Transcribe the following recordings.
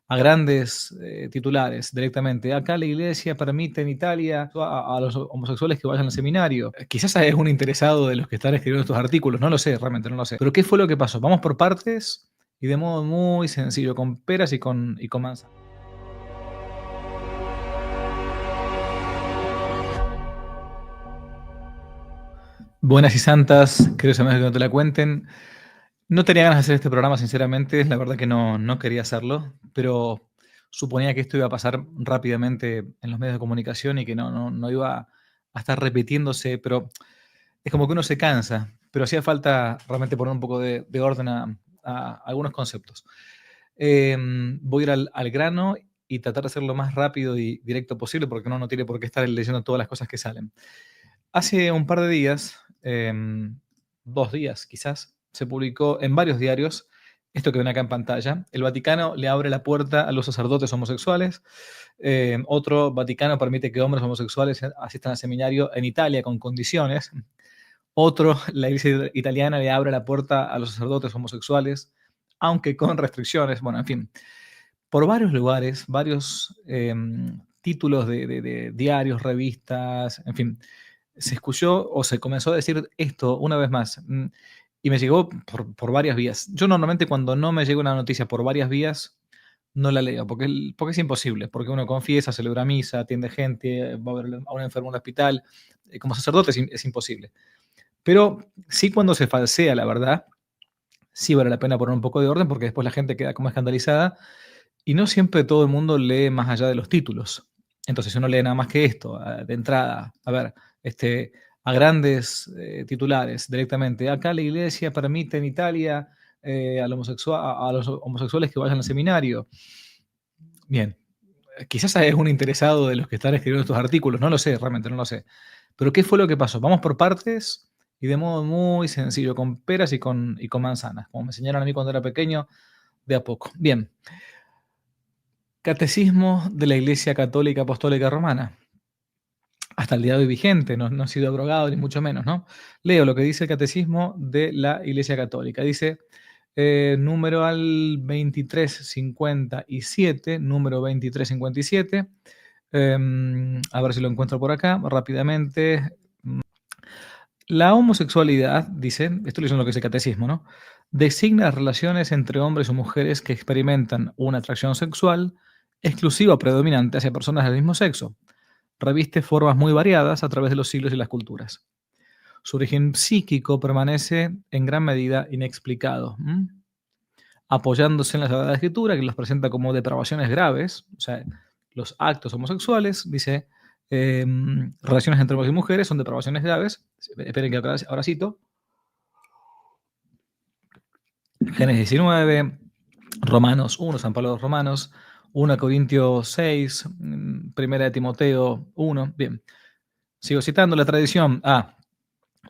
a grandes titulares directamente. Acá la iglesia permite en Italia a los homosexuales que vayan al seminario. Quizás es un interesado de los que están escribiendo estos artículos, no lo sé, realmente no lo sé. Pero ¿qué fue lo que pasó? Vamos por partes y de modo muy sencillo, con peras y con manzanas. Buenas y santas, queridos amigos que no te la cuenten. No tenía ganas de hacer este programa, sinceramente, la verdad que no quería hacerlo, pero suponía que esto iba a pasar rápidamente en los medios de comunicación y que no iba a estar repitiéndose, pero es como que uno se cansa, pero hacía falta realmente poner un poco de orden a algunos conceptos. Voy a ir al grano y tratar de ser lo más rápido y directo posible, porque no tiene por qué estar leyendo todas las cosas que salen. Hace un par de días, 2 días quizás, se publicó en varios diarios esto que ven acá en pantalla. El Vaticano le abre la puerta a los sacerdotes homosexuales. Otro, Vaticano permite que hombres homosexuales asistan al seminario en Italia con condiciones. Otro, la Iglesia italiana le abre la puerta a los sacerdotes homosexuales, aunque con restricciones. Bueno, en fin, por varios lugares, varios títulos de diarios, revistas, en fin, se escuchó o se comenzó a decir esto una vez más, y me llegó por varias vías. Yo normalmente cuando no me llega una noticia por varias vías, no la leo, porque es imposible, porque uno confiesa, celebra misa, atiende gente, va a ver a un enfermo en el hospital. Como sacerdote es imposible. Pero sí, cuando se falsea la verdad, sí vale la pena poner un poco de orden, porque después la gente queda como escandalizada y no siempre todo el mundo lee más allá de los títulos. Entonces, si uno lee nada más que esto, de entrada, a ver, a grandes titulares directamente, acá la iglesia permite en Italia a los homosexuales que vayan al seminario. Bien, quizás es un interesado de los que están escribiendo estos artículos, no lo sé, realmente no lo sé. Pero ¿qué fue lo que pasó? Vamos por partes y de modo muy sencillo, con peras y con manzanas, como me enseñaron a mí cuando era pequeño, de a poco. Bien, Catecismo de la Iglesia Católica Apostólica Romana. Hasta el día de hoy vigente, no ha sido abrogado ni mucho menos, ¿no? Leo lo que dice el Catecismo de la Iglesia Católica. Dice, número al 2357, número 2357. A ver si lo encuentro por acá rápidamente. La homosexualidad, dice, esto lo que dice el catecismo, ¿no? Designa las relaciones entre hombres o mujeres que experimentan una atracción sexual exclusiva o predominante hacia personas del mismo sexo. Reviste formas muy variadas a través de los siglos y las culturas. Su origen psíquico permanece en gran medida inexplicado, apoyándose en la Sagrada Escritura, que los presenta como depravaciones graves, o sea, los actos homosexuales, dice, relaciones entre hombres y mujeres son depravaciones graves. Esperen que ahora cito. Génesis 19, Romanos 1, San Pablo de los Romanos, 1 Corintios 6, Primera de Timoteo 1. Bien, sigo citando la tradición.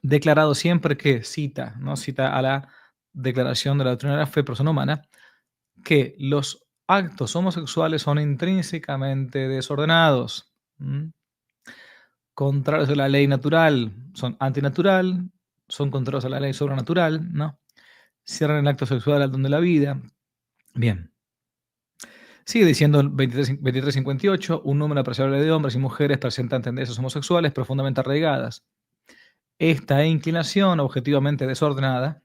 Declarado siempre que cita, ¿no? Cita a la Declaración de la Doctrina de la Fe, persona humana, que los actos homosexuales son intrínsecamente desordenados, contrarios a la ley natural, son antinatural, son contrarios a la ley sobrenatural, ¿no? Cierran el acto sexual al don de la vida. Bien. Sigue diciendo el 2358, un número apreciable de hombres y mujeres presentan tendencias homosexuales profundamente arraigadas. Esta inclinación objetivamente desordenada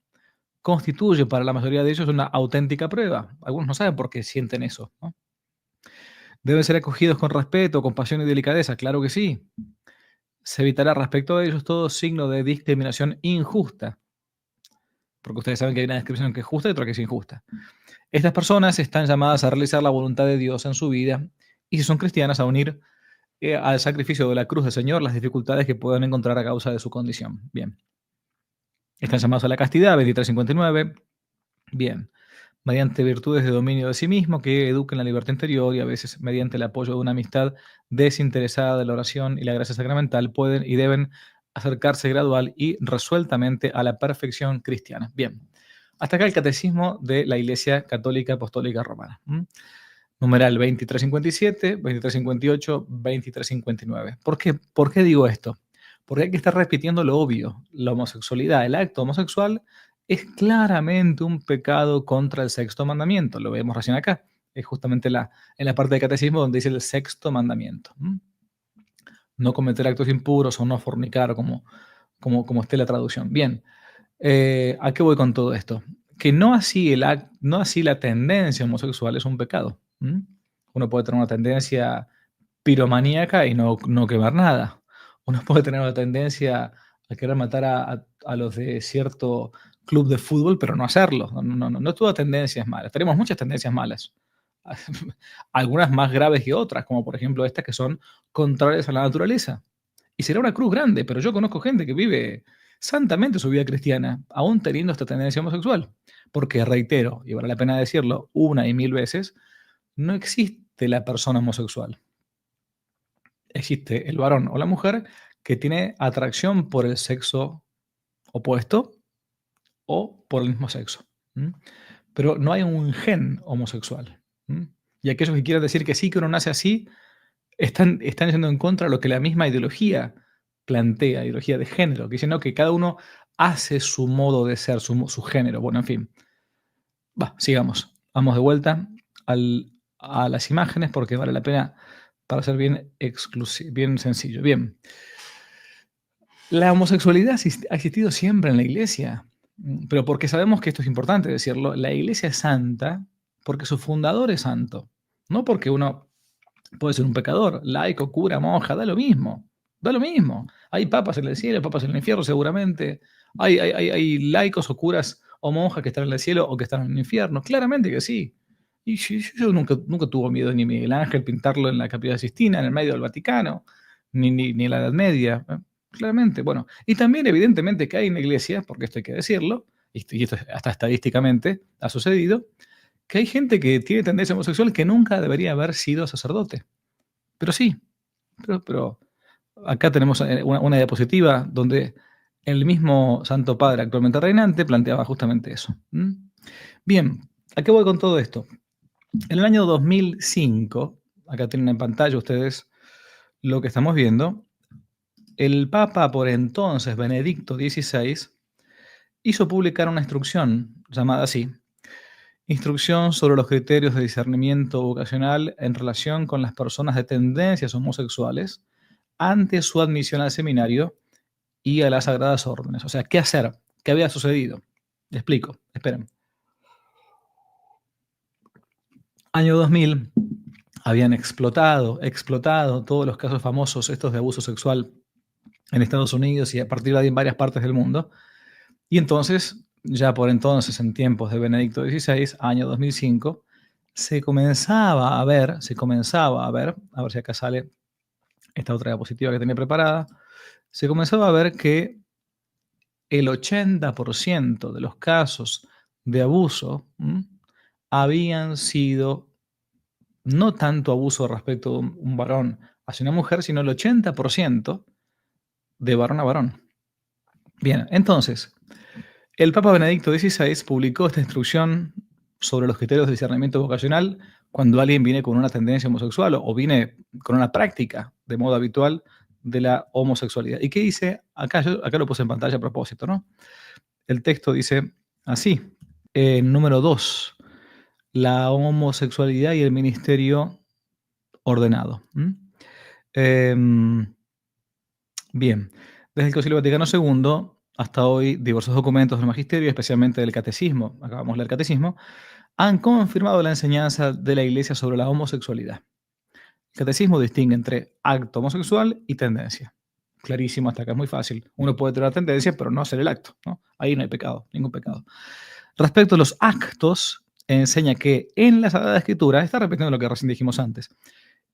constituye para la mayoría de ellos una auténtica prueba. Algunos no saben por qué sienten eso, ¿no? Deben ser acogidos con respeto, compasión y delicadeza, claro que sí. Se evitará respecto a ellos todo signo de discriminación injusta, porque ustedes saben que hay una discriminación que es justa y otra que es injusta. Estas personas están llamadas a realizar la voluntad de Dios en su vida y si son cristianas a unir al sacrificio de la cruz del Señor las dificultades que puedan encontrar a causa de su condición. Bien. Están llamados a la castidad, 2359. Bien. Mediante virtudes de dominio de sí mismo que eduquen la libertad interior y a veces mediante el apoyo de una amistad desinteresada de la oración y la gracia sacramental pueden y deben acercarse gradual y resueltamente a la perfección cristiana. Bien, hasta acá el catecismo de la Iglesia Católica Apostólica Romana. Numeral 2357, 2358, 2359. ¿Por qué digo esto? Porque hay que estar repitiendo lo obvio. La homosexualidad, el acto homosexual, es claramente un pecado contra el sexto mandamiento. Lo vemos recién acá. es justamente en la parte del catecismo donde dice el sexto mandamiento. No cometer actos impuros o no fornicar, o como esté la traducción. Bien, ¿a qué voy con todo esto? Que no así la tendencia homosexual es un pecado. Uno puede tener una tendencia piromaníaca y no quemar nada. Uno puede tener una tendencia a querer matar a los de cierto club de fútbol, pero no hacerlo. No toda tendencia es mala. Tenemos muchas tendencias malas. Algunas más graves que otras, como por ejemplo estas que son contrarias a la naturaleza. Y será una cruz grande, pero yo conozco gente que vive santamente su vida cristiana, aún teniendo esta tendencia homosexual. Porque, reitero, y vale la pena decirlo una y mil veces, no existe la persona homosexual. Existe el varón o la mujer que tiene atracción por el sexo opuesto o por el mismo sexo. Pero no hay un gen homosexual. Y aquellos que quieran decir que sí, que uno nace así, están yendo en contra de lo que la misma ideología plantea, ideología de género, que dice no, que cada uno hace su modo de ser, su género. Bueno, en fin. Sigamos. Vamos de vuelta a las imágenes porque vale la pena para ser bien sencillo. Bien. La homosexualidad ha existido siempre en la iglesia, pero porque sabemos que esto es importante decirlo, la iglesia es santa porque su fundador es santo, no porque uno puede ser un pecador, laico, cura, monja, da lo mismo, da lo mismo. Hay papas en el cielo, papas en el infierno seguramente, hay laicos o curas o monjas que están en el cielo o que están en el infierno, claramente que sí. Y yo nunca tuve miedo ni Miguel Ángel pintarlo en la Capilla Sistina, en el medio del Vaticano, ni en la Edad Media. Claramente, bueno. Y también evidentemente que hay en la iglesia, porque esto hay que decirlo, y esto hasta estadísticamente ha sucedido, que hay gente que tiene tendencia homosexual que nunca debería haber sido sacerdote. Pero sí, pero acá tenemos una diapositiva donde el mismo Santo Padre actualmente reinante planteaba justamente eso. Bien, ¿a qué voy con todo esto? En el año 2005, acá tienen en pantalla ustedes lo que estamos viendo, el Papa por entonces, Benedicto XVI, hizo publicar una instrucción llamada así, Instrucción sobre los criterios de discernimiento vocacional en relación con las personas de tendencias homosexuales ante su admisión al seminario y a las sagradas órdenes. O sea, ¿qué hacer? ¿Qué había sucedido? Le explico, esperen. Año 2000, habían explotado todos los casos famosos estos de abuso sexual en Estados Unidos y a partir de ahí en varias partes del mundo. Y entonces, ya por entonces, en tiempos de Benedicto XVI, año 2005, se comenzaba a ver, a ver si acá sale esta otra diapositiva que tenía preparada, se comenzaba a ver que el 80% de los casos de abuso habían sido no tanto abuso respecto de un varón hacia una mujer, sino el 80% de varón a varón. Bien, entonces, el Papa Benedicto XVI publicó esta instrucción sobre los criterios de discernimiento vocacional cuando alguien viene con una tendencia homosexual o viene con una práctica de modo habitual de la homosexualidad. ¿Y qué dice? Acá lo puse en pantalla a propósito, ¿no? El texto dice así, número 2, la homosexualidad y el ministerio ordenado. Bien, desde el Concilio Vaticano II hasta hoy, diversos documentos del magisterio, especialmente del catecismo, acabamos de leer el catecismo, han confirmado la enseñanza de la Iglesia sobre la homosexualidad. El catecismo distingue entre acto homosexual y tendencia. Clarísimo, hasta acá es muy fácil. Uno puede tener tendencia, pero no hacer el acto, ¿no? Ahí no hay pecado, ningún pecado. Respecto a los actos, enseña que en la Sagrada Escritura, está repitiendo lo que recién dijimos antes,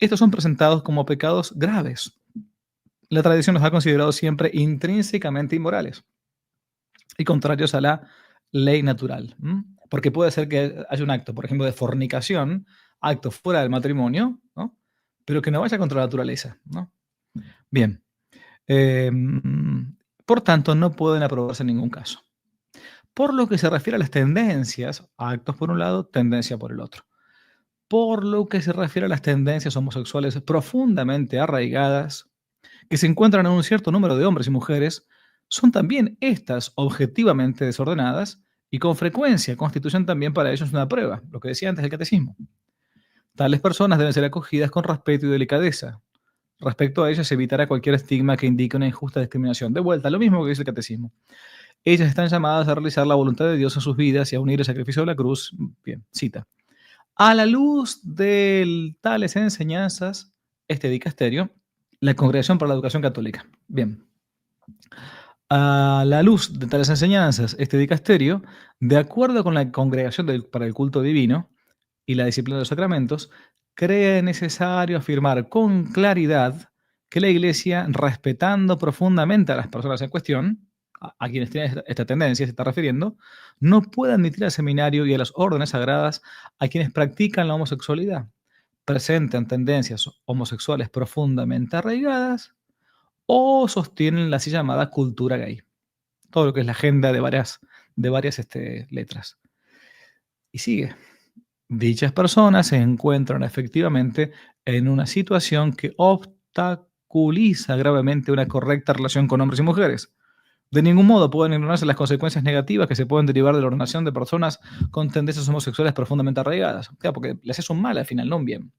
estos son presentados como pecados graves. La tradición los ha considerado siempre intrínsecamente inmorales y contrarios a la ley natural. Porque puede ser que haya un acto, por ejemplo, de fornicación, acto fuera del matrimonio, ¿no? Pero que no vaya contra la naturaleza, ¿no? Bien. Por tanto, no pueden aprobarse en ningún caso. Por lo que se refiere a las tendencias, actos por un lado, tendencia por el otro. Por lo que se refiere a las tendencias homosexuales profundamente arraigadas, que se encuentran en un cierto número de hombres y mujeres, son también estas objetivamente desordenadas y con frecuencia constituyen también para ellos una prueba, lo que decía antes del catecismo. Tales personas deben ser acogidas con respeto y delicadeza. Respecto a ellas, se evitará cualquier estigma que indique una injusta discriminación. De vuelta, lo mismo que dice el catecismo. Ellas están llamadas a realizar la voluntad de Dios en sus vidas y a unir el sacrificio de la cruz. Bien, cita. A la luz de tales enseñanzas, este dicasterio, la Congregación para la Educación Católica. Bien. A la luz de tales enseñanzas, este dicasterio, de acuerdo con la Congregación para el Culto Divino y la disciplina de los sacramentos, cree necesario afirmar con claridad que la Iglesia, respetando profundamente a las personas en cuestión, a quienes tienen esta tendencia, se está refiriendo, no puede admitir al seminario y a las órdenes sagradas a quienes practican la homosexualidad, presentan tendencias homosexuales profundamente arraigadas o sostienen la así llamada cultura gay. Todo lo que es la agenda de varias letras. Y sigue. Dichas personas se encuentran efectivamente en una situación que obstaculiza gravemente una correcta relación con hombres y mujeres. De ningún modo pueden ignorarse las consecuencias negativas que se pueden derivar de la ordenación de personas con tendencias homosexuales profundamente arraigadas. Claro, porque le haces un mal al final, no un bien.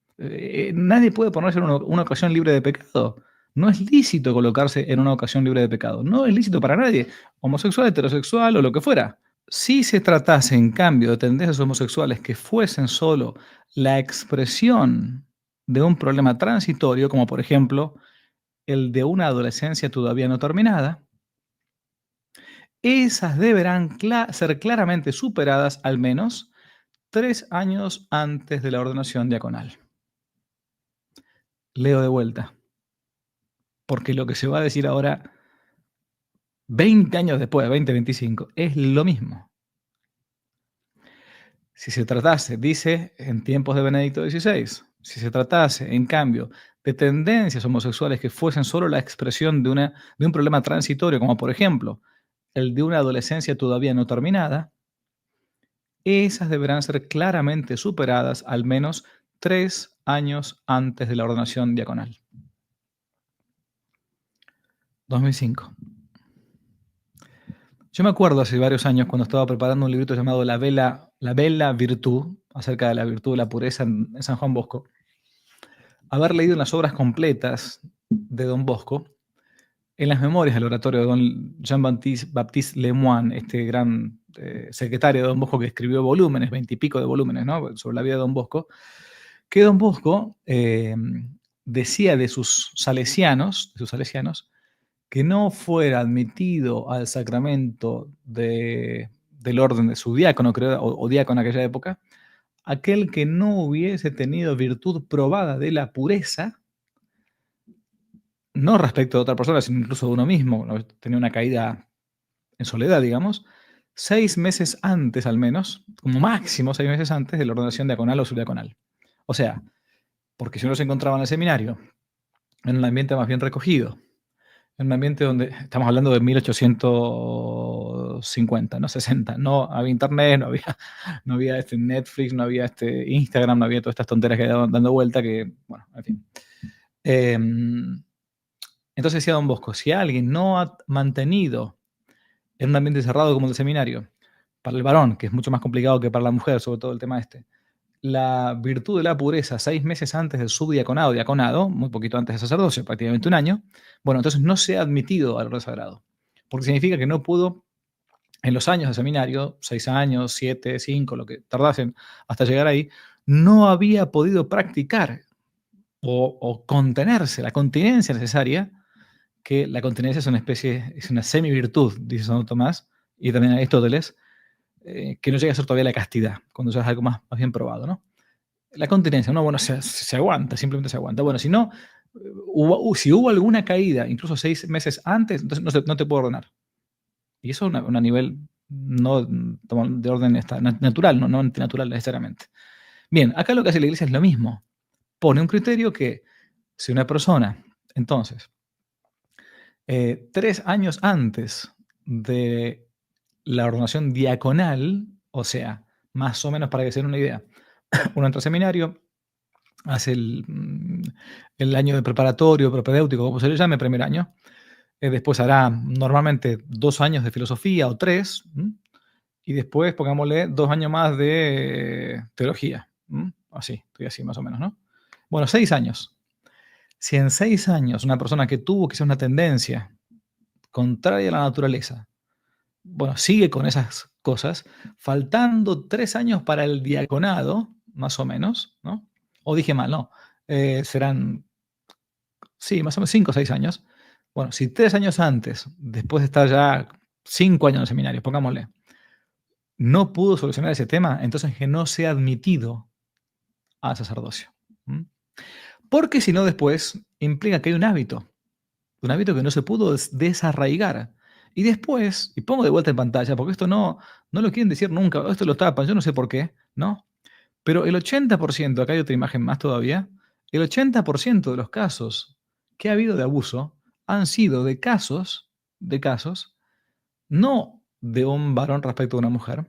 Nadie puede ponerse en una ocasión libre de pecado. No es lícito colocarse en una ocasión libre de pecado. No es lícito para nadie, homosexual, heterosexual o lo que fuera. Si se tratase, en cambio, de tendencias homosexuales que fuesen solo la expresión de un problema transitorio, como por ejemplo el de una adolescencia todavía no terminada, esas deberán ser claramente superadas al menos 3 años antes de la ordenación diaconal. Leo de vuelta, porque lo que se va a decir ahora, 20 años después, 2025, es lo mismo. Si se tratase, dice en tiempos de Benedicto XVI, si se tratase, en cambio, de tendencias homosexuales que fuesen solo la expresión de un problema transitorio, como por ejemplo el de una adolescencia todavía no terminada, esas deberán ser claramente superadas al menos 3 años antes de la ordenación diaconal. 2005. Yo me acuerdo hace varios años cuando estaba preparando un librito llamado La Bella Virtud, acerca de la virtud de la pureza en San Juan Bosco, haber leído en las obras completas de Don Bosco, en las memorias del oratorio de Don Jean-Baptiste Lemoine, este gran secretario de Don Bosco que escribió volúmenes, 20 y pico de volúmenes, ¿no?, sobre la vida de Don Bosco, que Don Bosco decía de sus salesianos, que no fuera admitido al sacramento del orden de su diácono, creo, o diácono en aquella época, aquel que no hubiese tenido virtud probada de la pureza, no respecto de otra persona, sino incluso de uno mismo, ¿no?, tenía una caída en soledad, digamos, 6 meses antes al menos, como máximo 6 meses antes de la ordenación diaconal o subdiaconal. O sea, porque si uno se encontraba en el seminario, en un ambiente más bien recogido, en un ambiente donde estamos hablando de 1850, no 60, no había internet, no había Netflix, no había Instagram, no había todas estas tonteras que daban dando vuelta que, bueno, en fin. Entonces decía Don Bosco, si alguien no ha mantenido en un ambiente cerrado como el seminario, para el varón, que es mucho más complicado que para la mujer, sobre todo el tema la virtud de la pureza 6 meses antes del subdiaconado, diaconado, muy poquito antes del sacerdocio, prácticamente un año, bueno, entonces no se ha admitido al orden sagrado, porque significa que no pudo, en los años de seminario, 6 años, 7, 5, lo que tardasen hasta llegar ahí, no había podido practicar o contenerse, la continencia necesaria, que la continencia es una semi-virtud, dice Santo Tomás, y también Aristóteles, que no llega a ser todavía la castidad, cuando ya es algo más bien probado, ¿no? La continencia, no, bueno, se aguanta, simplemente se aguanta. Bueno, si no, si hubo alguna caída, incluso 6 meses antes, entonces no te puedo ordenar. Y eso a nivel no de orden natural, no antinatural necesariamente. Bien, acá lo que hace la Iglesia es lo mismo. Pone un criterio que si una persona, entonces, 3 años antes de la ordenación diaconal, o sea, más o menos para que se den una idea, uno entra al seminario, hace el año de preparatorio, propedéutico, como se le llame, primer año. Después hará normalmente 2 años de filosofía o 3, y después, pongámosle, 2 años más de teología. Así, estoy así más o menos, ¿no? Bueno, 6 años. Si en 6 años una persona que tuvo quizás una tendencia contraria a la naturaleza, bueno, sigue con esas cosas, faltando 3 años para el diaconado, más o menos, ¿no? O dije mal, no, serán, sí, más o menos 5 o 6 años. Bueno, si 3 años antes, después de estar ya 5 años en el seminario, pongámosle, no pudo solucionar ese tema, entonces que no sea admitido al sacerdocio. ¿Mm? Porque si no, después implica que hay un hábito que no se pudo desarraigar. Y después, y pongo de vuelta en pantalla, porque esto no lo quieren decir nunca, esto lo tapan, yo no sé por qué, ¿no? Pero el 80%, acá hay otra imagen más todavía, el 80% de los casos que ha habido de abuso han sido de casos, no de un varón respecto a una mujer,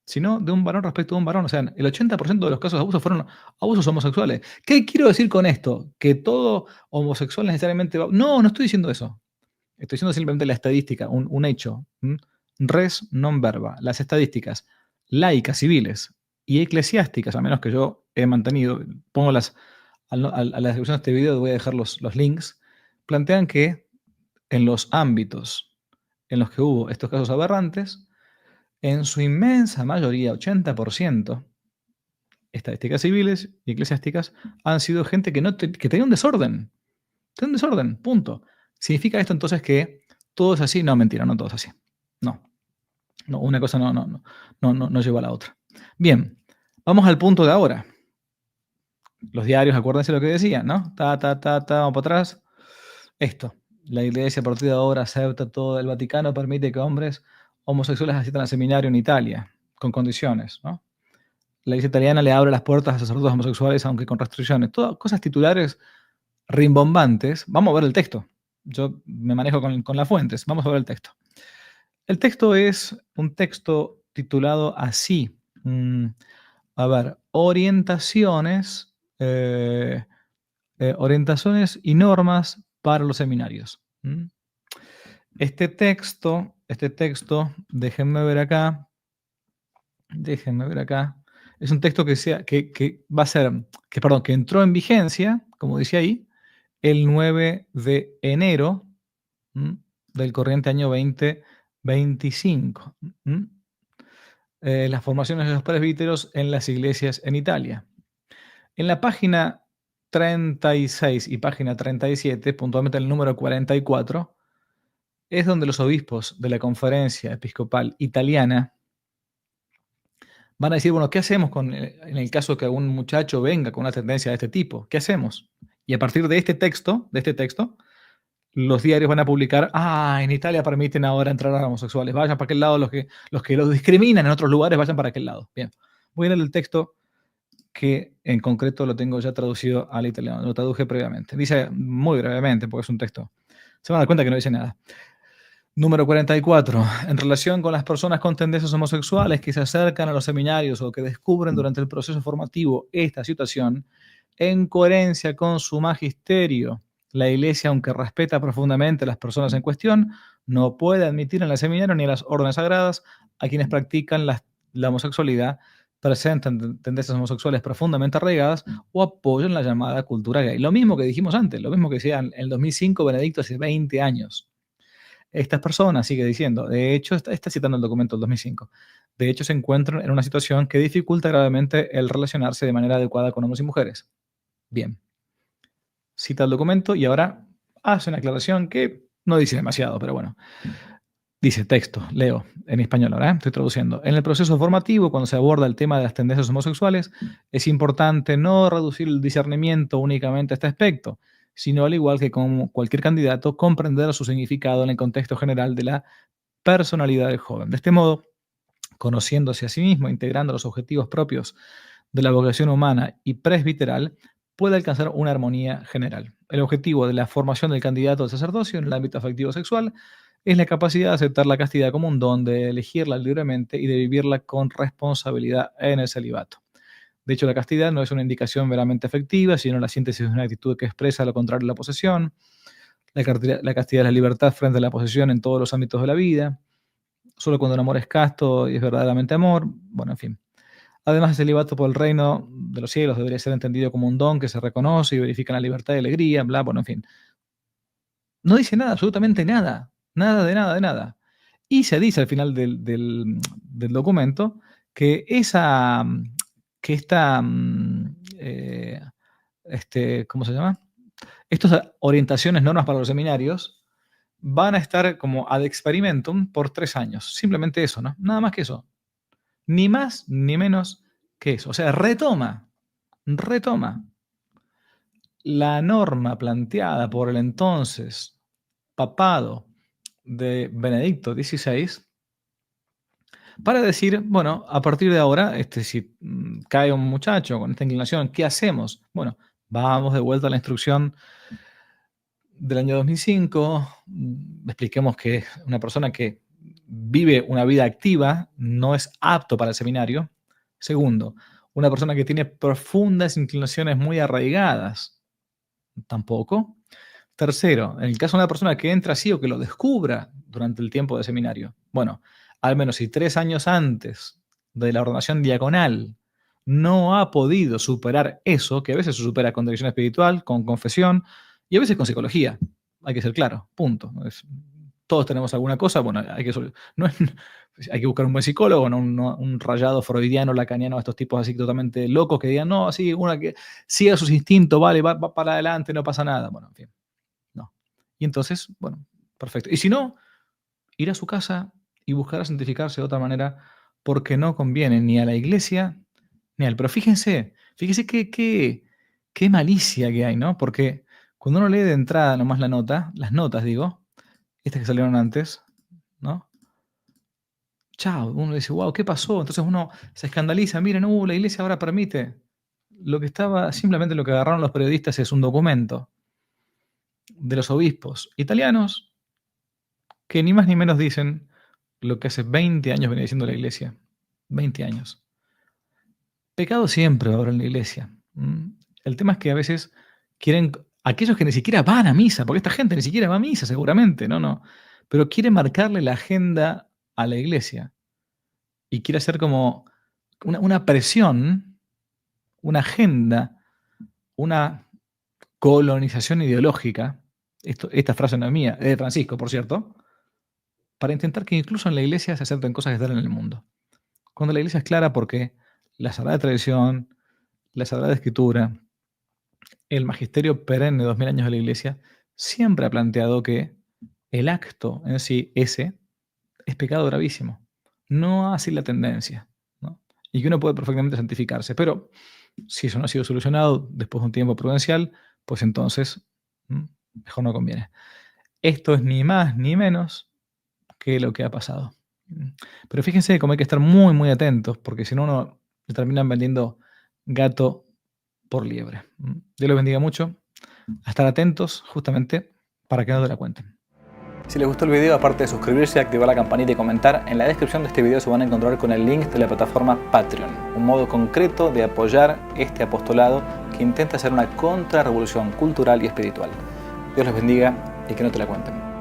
sino de un varón respecto a un varón. O sea, el 80% de los casos de abuso fueron abusos homosexuales. ¿Qué quiero decir con esto? ¿Que todo homosexual necesariamente va? No, no estoy diciendo eso. Estoy diciendo simplemente la estadística, un hecho. Res non verba. Las estadísticas laicas, civiles y eclesiásticas, a menos que yo he mantenido, pongo a la descripción de este video, voy a dejar los links, plantean que en los ámbitos en los que hubo estos casos aberrantes, en su inmensa mayoría, 80%, estadísticas civiles y eclesiásticas, han sido gente que tenía un desorden. Tenía un desorden, punto. ¿Significa esto entonces que todo es así? No, mentira, no todo es así. No, no, una cosa no lleva a la otra. Bien, vamos al punto de ahora. Los diarios, acuérdense lo que decían, ¿no? Vamos para atrás. Esto, la iglesia a partir de ahora acepta todo, el Vaticano permite que hombres homosexuales asistan al seminario en Italia, con condiciones, ¿no? La iglesia italiana le abre las puertas a sacerdotes homosexuales, aunque con restricciones. Todas cosas titulares rimbombantes. Vamos a ver el texto. Yo me manejo con las fuentes. Vamos a ver el texto. El texto es un texto titulado así. A ver, orientaciones y normas para los seminarios. Este texto, déjenme ver acá. Es un texto que va a ser, que entró en vigencia, como dice ahí, el 9 de enero del corriente año 2025. Las formaciones de los presbíteros en las iglesias en Italia. En la página 36 y página 37, puntualmente el número 44, es donde los obispos de la Conferencia Episcopal Italiana van a decir, bueno, ¿qué hacemos en el caso que algún muchacho venga con una tendencia de este tipo? ¿Qué hacemos? Y a partir de este texto, los diarios van a publicar, en Italia permiten ahora entrar a homosexuales, vayan para aquel lado, los que los discriminan en otros lugares, vayan para aquel lado. Bien, voy a leer el texto que en concreto lo tengo ya traducido al italiano, lo traduje previamente. Dice muy brevemente, porque es un texto. Se van a dar cuenta que no dice nada. Número 44. En relación con las personas con tendencias homosexuales que se acercan a los seminarios o que descubren durante el proceso formativo esta situación, en coherencia con su magisterio, la Iglesia, aunque respeta profundamente a las personas en cuestión, no puede admitir en el seminario ni en las órdenes sagradas a quienes practican la homosexualidad, presentan tendencias homosexuales profundamente arraigadas o apoyan la llamada cultura gay. Lo mismo que dijimos antes, lo mismo que decía en el 2005 Benedicto hace 20 años. Estas personas, sigue diciendo, de hecho, está citando el documento del 2005, de hecho se encuentran en una situación que dificulta gravemente el relacionarse de manera adecuada con hombres y mujeres. Bien, cita el documento y ahora hace una aclaración que no dice demasiado, pero bueno. Dice texto, leo en español ahora, estoy traduciendo. En el proceso formativo, cuando se aborda el tema de las tendencias homosexuales, es importante no reducir el discernimiento únicamente a este aspecto, sino al igual que con cualquier candidato, comprender su significado en el contexto general de la personalidad del joven. De este modo, conociéndose a sí mismo, integrando los objetivos propios de la vocación humana y presbiteral, puede alcanzar una armonía general. El objetivo de la formación del candidato al sacerdocio en el ámbito afectivo sexual es la capacidad de aceptar la castidad como un don, de elegirla libremente y de vivirla con responsabilidad en el celibato. De hecho, la castidad no es una indicación meramente afectiva, sino la síntesis de una actitud que expresa lo contrario de la posesión. La castidad es la libertad frente a la posesión en todos los ámbitos de la vida. Solo cuando el amor es casto y es verdaderamente amor. Bueno, en fin. Además, el celibato por el reino de los cielos debería ser entendido como un don que se reconoce y verifica la libertad y alegría, bla, bueno, en fin. No dice nada, absolutamente nada. Nada de nada de nada. Y se dice al final del documento que que esta, ¿cómo se llama? Estas orientaciones, normas para los seminarios, van a estar como ad experimentum por 3 años. Simplemente eso, ¿no? Nada más que eso. Ni más ni menos que eso. O sea, retoma la norma planteada por el entonces papado de Benedicto XVI para decir, bueno, a partir de ahora, si cae un muchacho con esta inclinación, ¿qué hacemos? Bueno, vamos de vuelta a la instrucción del año 2005, expliquemos que una persona que vive una vida activa no es apto para el seminario. Segundo, una persona que tiene profundas inclinaciones muy arraigadas, tampoco. Tercero, en el caso de una persona que entra así o que lo descubra durante el tiempo de seminario, bueno, al menos si 3 años antes de la ordenación diaconal no ha podido superar eso, que a veces se supera con dirección espiritual, con confesión y a veces con psicología, hay que ser claro, punto. Todos tenemos alguna cosa, bueno, no es- hay que buscar un buen psicólogo, no un rayado freudiano, lacaniano, estos tipos así totalmente locos que digan, no, así, una que siga sus instintos, vale, va para adelante, no pasa nada. Bueno, en fin. No. Y entonces, bueno, perfecto. Y si no, ir a su casa y buscar a santificarse de otra manera porque no conviene ni a la iglesia ni a él. Pero fíjense qué malicia que hay, ¿no? Porque cuando uno lee de entrada nomás las notas, digo, estas que salieron antes, ¿no? Chao, uno dice, wow, ¿qué pasó? Entonces uno se escandaliza, miren, la iglesia ahora permite. Simplemente lo que agarraron los periodistas es un documento de los obispos italianos que ni más ni menos dicen lo que hace 20 años venía diciendo la iglesia. 20 años. Pecado siempre va a haber en la iglesia. El tema es que a veces quieren, aquellos que ni siquiera van a misa, porque esta gente ni siquiera va a misa seguramente, no, pero quiere marcarle la agenda a la iglesia y quiere hacer como una presión, una agenda, una colonización ideológica, esta frase no es mía, es de Francisco, por cierto, para intentar que incluso en la iglesia se acepten cosas que están en el mundo. Cuando la iglesia es clara porque la Sagrada Tradición, la Sagrada Escritura, el magisterio perenne de 2000 años de la iglesia, siempre ha planteado que el acto en sí, ese, es pecado gravísimo. No así la tendencia, ¿no? Y que uno puede perfectamente santificarse. Pero si eso no ha sido solucionado después de un tiempo prudencial, pues entonces mejor no conviene. Esto es ni más ni menos que lo que ha pasado. Pero fíjense cómo hay que estar muy, muy atentos, porque si no, uno le terminan vendiendo gato por liebre. Dios los bendiga mucho. A estar atentos, justamente, para que no te la cuenten. Si les gustó el video, aparte de suscribirse, activar la campanita y comentar, en la descripción de este video se van a encontrar con el link de la plataforma Patreon, un modo concreto de apoyar este apostolado que intenta hacer una contrarrevolución cultural y espiritual. Dios los bendiga y que no te la cuenten.